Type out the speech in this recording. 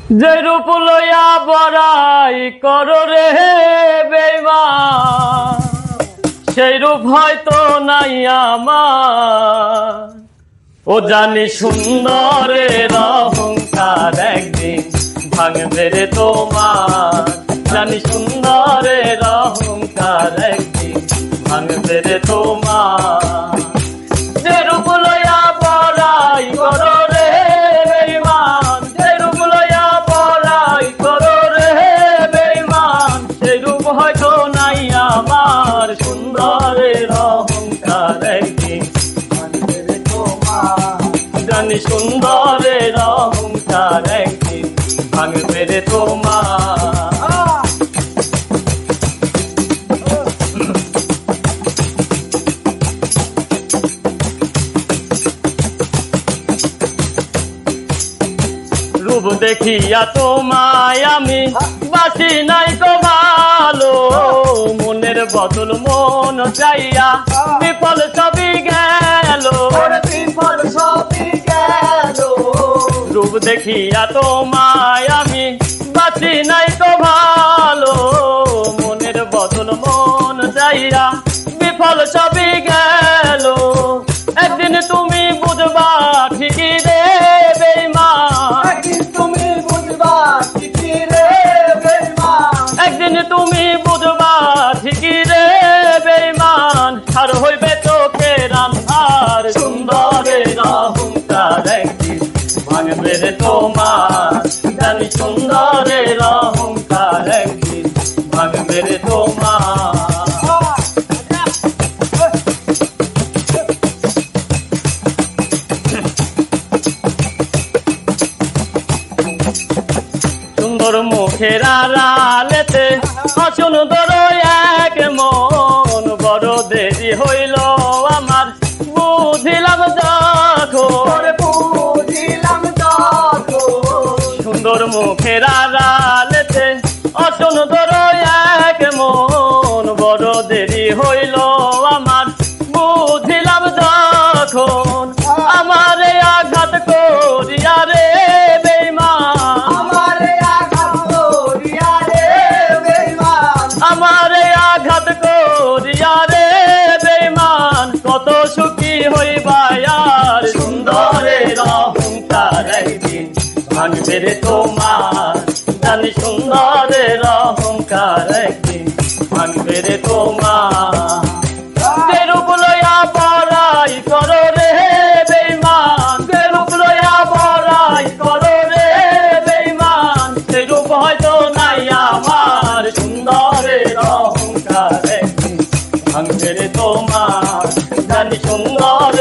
যে রূপ লইয়া বড়াই করো রে বেঈমান, সেই রূপ হয়তো নাই আমার। ও জানি সুন্দরের অহংকার একদিন ভাঙবে রে তোমার, জানি সুন্দরের অহংকার একদিন ভাঙবে রে তোমার। যে রূপ লইয়া বড়াই করো রে বেঈমান, যে রূপ লইয়া বড়াই করো রে বেঈমান, সেই রূপ হয়তো নাই আমার। সুন্দরের অহংকার একদিন ভাঙবে রে তোমার, জানি সুন্দরের অহংকার একদিন ভাঙবে রে তোমার। রূপ দেখিয়া তোমায় আমি বাসি নাই তো ভালো, মনের বদল মন চাইয়া বিফল সবই গেল, বিফল সবই গেল। রূপ দেখিয়া তোমায় আমি বাসি নাই তো ভালো, মনের বদল মন চাইয়া বিফল সবই গেল। একদিন তুমি বুঝবা ঠিকই রে বেঈমান, একদিন তুমি বুঝবা ঠিকই রে বেঈমান, একদিন তুমি বুঝবা ঠিকই রে বেঈমান। আর হইবে চোখের আন্ধার, সুন্দরের অহংকার একদিন ভাঙবে রে তোমার, জানি সুন্দরের অহংকার একদিন ভাঙবে রে তোমার। সুন্দর মুখের আড়ালেতে অসুন্দর এক মন, বড় দেরি হইল আমার বুঝিলাম যখন, বুঝিলাম যখন। সুন্দর মুখের আড়ালেতে অসুন্দর এক মন, বড় দেরি হইল আমার বুঝিলাম যখন। আমার আঘাত করিয়া রে বেঈমান, আমারে আঘাত করিয়া রে বেঈমান, কত সুখী হইবা আর। সুন্দরের অহংকার একদিন ভাঙবে রে তোমার, জানি সুন্দরের অহংকার একদিন ভাঙবে রে তোমার। যে রূপ লইয়া বড়াই করো রে বেঈমান, যে রূপ লইয়া বড়াই করো রে বেঈমান, সেই রূপ হয়তো নাই আমার। সুন্দরের অহংকার একদিন ভাঙবে রে তোমার, জানি সুন্দর